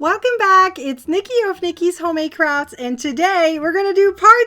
welcome back. It's Nikki of Nikki's Homemade Crafts, and today we're going to do part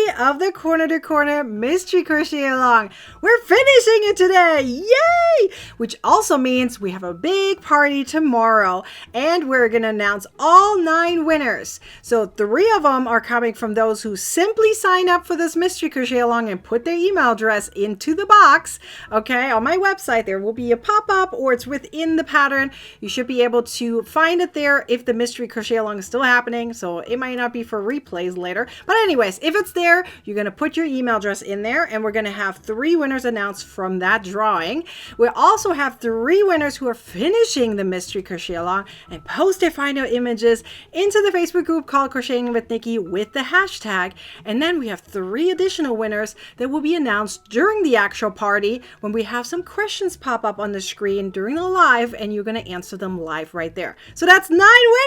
3 of the Corner to Corner Mystery Crochet Along. We're finishing it today, yay! Which also means we have a big party tomorrow, and we're going to announce all 9 winners. So 3 of them are coming from those who simply sign up for this Mystery Crochet Along and put their email address into the box. Okay, on my website there will be a pop-up, or it's within the pattern. You should be able to find it there if the Mystery Crochet Along is still happening, so it might not be for replays later. But anyways, if it's there, you're going to put your email address in there, and we're going to have 3 winners announced from that drawing. We also have 3 winners who are finishing the Mystery Crochet Along and post their final images into the Facebook group called Crocheting with Nikki with the hashtag. And then we have 3 additional winners that will be announced during the actual party when we have some questions pop up on the screen during the live, and you're going to answer them live right there. So that's 9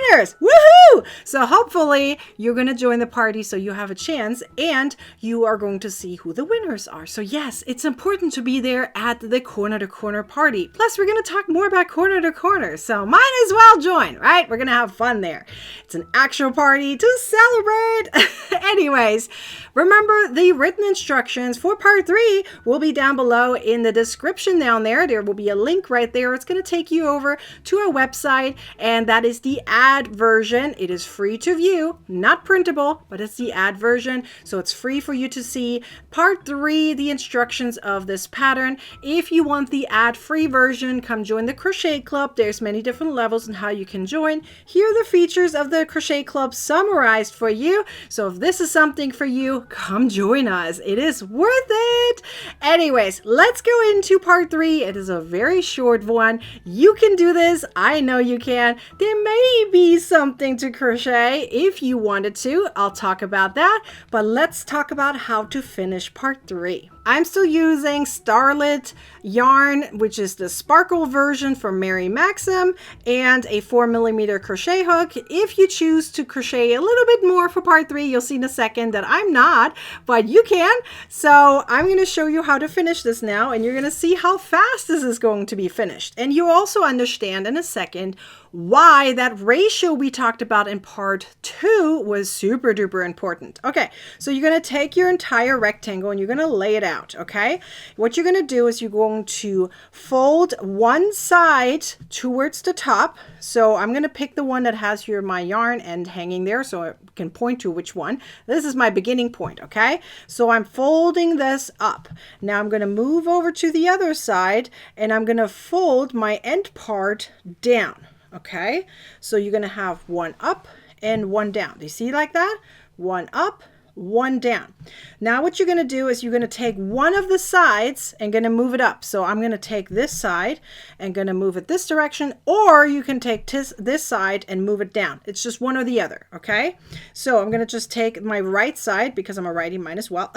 winners. Woohoo! So hopefully you're going to join the party so you have a chance, and you are going to see who the winners are. So yes, it's important to be there at the Corner to Corner party. Plus, we're going to talk more about Corner to Corner, so might as well join, right? We're going to have fun there. It's an actual party to celebrate. Anyways, remember the written instructions for part 3 will be down below in the description down there. There will be a link right there. It's going to take you over to our website, and that is the ad version. It is free to view, not printable, but it's the ad version, so it's free for you to see. Part 3, the instructions of this pattern. If you want the ad-free version, come join the Crochet Club. There's many different levels and how you can join. Here are the features of the Crochet Club summarized for you. So if this is something for you, come join us. It is worth it. Anyways, let's go into part 3. It is a very short one. You can do this. I know you can. There may be something to crochet if you wanted to. I'll talk about that, but let's talk about how to finish part 3. I'm still using Starlit yarn, which is the sparkle version from Mary Maxim, and a 4mm crochet hook. If you choose to crochet a little bit more for part 3, you'll see in a second that I'm not, but you can. So I'm going to show you how to finish this now, and you're going to see how fast this is going to be finished. And you also understand in a second why that ratio we talked about in part 2 was super duper important. Okay, so you're going to take your entire rectangle and you're going to lay it out, okay? What you're going to do is you're going to fold one side towards the top. So I'm going to pick the one that has my yarn end hanging there so I can point to which one. This is my beginning point, okay? So I'm folding this up. Now I'm going to move over to the other side and I'm going to fold my end part down. Okay, so you're going to have one up and one down. Do you see like that? One up, one down. Now what you're going to do is you're going to take one of the sides and going to move it up. So I'm going to take this side and going to move it this direction, or you can take this side and move it down. It's just one or the other, okay? So I'm going to just take my right side, because I'm a righty, might as well,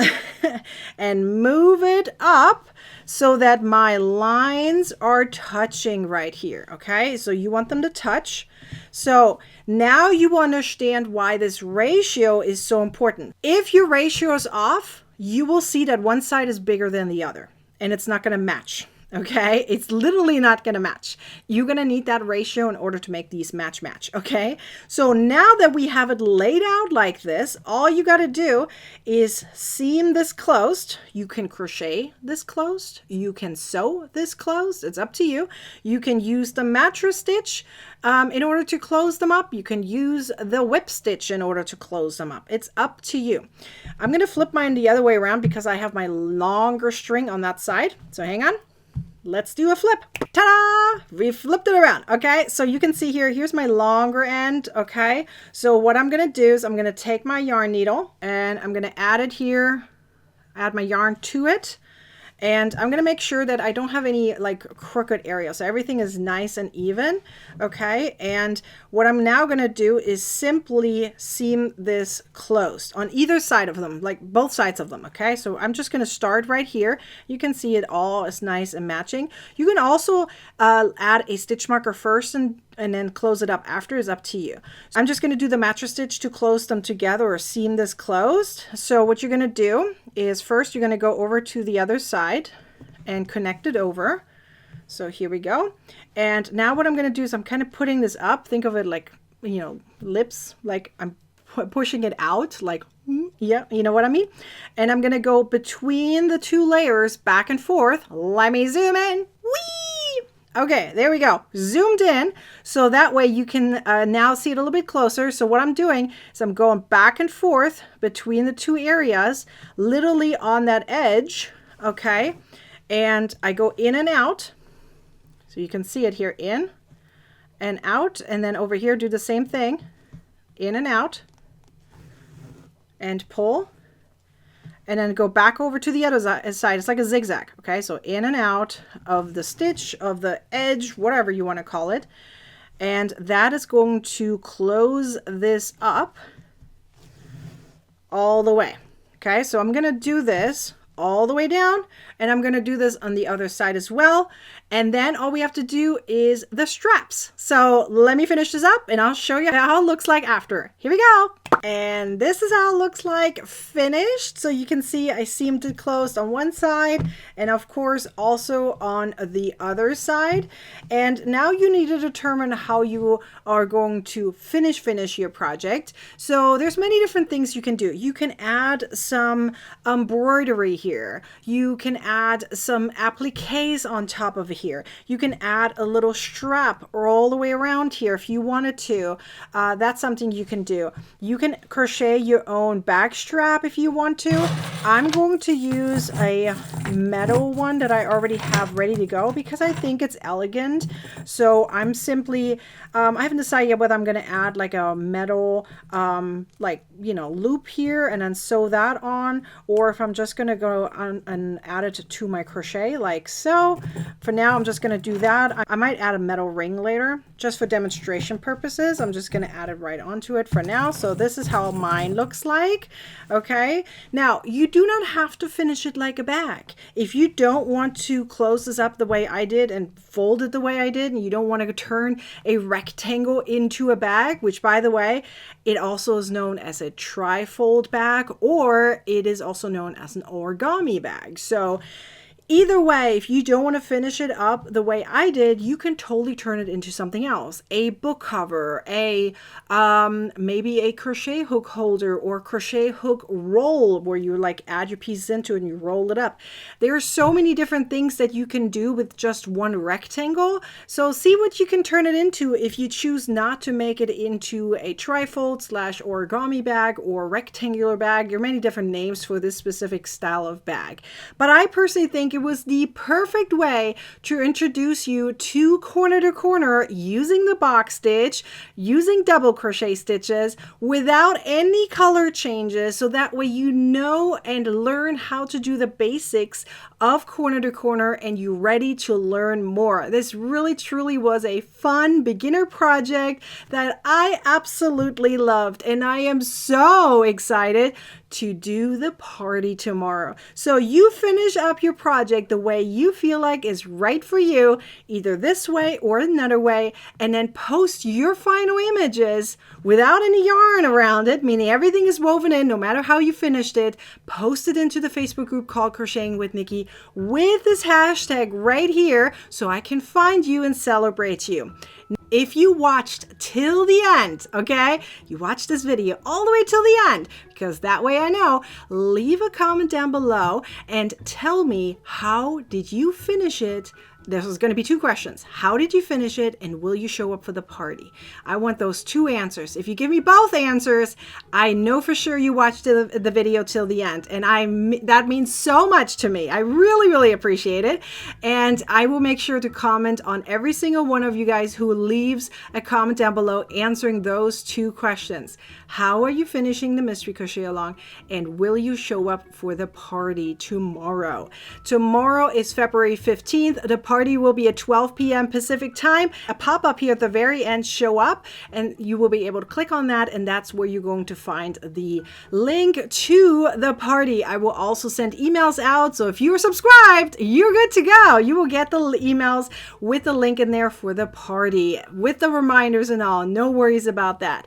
and move it up so that my lines are touching right here, okay? So you want them to touch. So now you understand why this ratio is so important. If your ratio is off, you will see that one side is bigger than the other, and it's not going to match. Okay, it's literally not going to match. You're going to need that ratio in order to make these match. Okay, so now that we have it laid out like this, all you got to do is seam this closed. You can crochet this closed. You can sew this closed. It's up to you. You can use the mattress stitch in order to close them up. You can use the whip stitch in order to close them up. It's up to you. I'm going to flip mine the other way around because I have my longer string on that side. So hang on. Let's do a flip. Ta-da! We flipped it around. Okay, so you can see here's my longer end. Okay, so what I'm going to do is I'm going to take my yarn needle and I'm going to add it here, add my yarn to it. And I'm going to make sure that I don't have any like crooked areas. So everything is nice and even. Okay. And what I'm now going to do is simply seam this closed on either side of them, like both sides of them. Okay. So I'm just going to start right here. You can see it all is nice and matching. You can also add a stitch marker first and then close it up after. Is up to you. So I'm just going to do the mattress stitch to close them together or seam this closed. So what you're going to do is first you're going to go over to the other side and connect it over. So here we go. And now what I'm going to do is I'm kind of putting this up. Think of it like lips, like I'm pushing it out, like, yeah, you know what I mean? And I'm going to go between the two layers back and forth. Let me zoom in. Whee! Okay, there we go. Zoomed in. So that way you can now see it a little bit closer. So what I'm doing is I'm going back and forth between the two areas, literally on that edge. Okay. And I go in and out. So you can see it here, in and out. And then over here, do the same thing. In and out. And pull, and then go back over to the other side. It's like a zigzag. Okay, so in and out of the stitch, of the edge, whatever you want to call it. And that is going to close this up all the way. Okay, so I'm going to do this all the way down, and I'm going to do this on the other side as well. And then all we have to do is the straps. So let me finish this up and I'll show you how it looks like after. Here we go. And this is how it looks like finished. So you can see I seamed it closed on one side and of course also on the other side. And now you need to determine how you are going to finish your project. So there's many different things you can do. You can add some embroidery here. You can add some appliques on top of here. You can add a little strap all the way around here if you wanted to. That's something you can do. You can crochet your own bag strap if you want to. I'm going to use a metal one that I already have ready to go because I think it's elegant. So I'm simply, I haven't decided yet whether I'm going to add like a metal, loop here and then sew that on, or if I'm just going to go on and add it to my crochet like so. For now, I'm just going to do that. I might add a metal ring later just for demonstration purposes. I'm just going to add it right onto it for now. So this is how mine looks like. Okay. Now you do not have to finish it like a bag. If you don't want to close this up the way I did and fold it the way I did, and you don't want to turn a rectangle into a bag, which by the way, it also is known as a tri-fold bag, or it is also known as an origami bag. So either way, if you don't want to finish it up the way I did, you can totally turn it into something else. A book cover, maybe a crochet hook holder or crochet hook roll where you like add your pieces into it and you roll it up. There are so many different things that you can do with just one rectangle. So see what you can turn it into if you choose not to make it into a trifold / origami bag or rectangular bag. There are many different names for this specific style of bag. But I personally think it was the perfect way to introduce you to corner to corner using the box stitch, using double crochet stitches without any color changes. So that way you know and learn how to do the basics of corner to corner and you're ready to learn more. This really truly was a fun beginner project that I absolutely loved, and I am so excited to do the party tomorrow. So you finish up your project the way you feel like is right for you, either this way or another way, and then post your final images without any yarn around it, meaning everything is woven in no matter how you finished it. Post it into the Facebook group called Crocheting with Nikki with this hashtag right here so I can find you and celebrate you. If you watched till the end, okay, you watched this video all the way till the end, because that way I know, leave a comment down below and tell me, how did you finish it? This is going to be two questions. How did you finish it, and will you show up for the party? I want those two answers. If you give me both answers, I know for sure you watched the video till the end, and that means so much to me. I really, really appreciate it, and I will make sure to comment on every single one of you guys who leaves a comment down below answering those two questions. How are you finishing the Mystery Crochet Along, and will you show up for the party tomorrow? Tomorrow is February 15th. The party will be at 12 p.m. Pacific time. A pop-up here at the very end, show up, and you will be able to click on that, and that's where you're going to find the link to the party. I will also send emails out, so if you are subscribed, you're good to go. You will get the emails with the link in there for the party, with the reminders and all. No worries about that.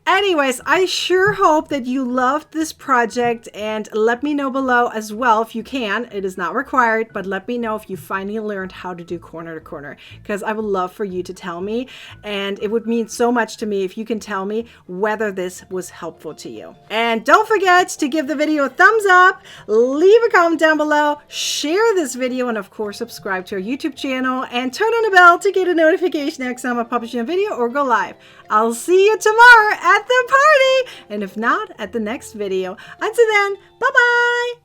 Anyways, I sure hope that you loved this project, and let me know below as well if you can. It is not required, but let me know if you finally learned how to do corner to corner, because I would love for you to tell me, and it would mean so much to me if you can tell me whether this was helpful to you. And don't forget to give the video a thumbs up, leave a comment down below, share this video, and of course subscribe to our YouTube channel and turn on the bell to get a notification next time I publish a video or go live. I'll see you tomorrow at the party, and if not, at the next video. Until then, bye-bye!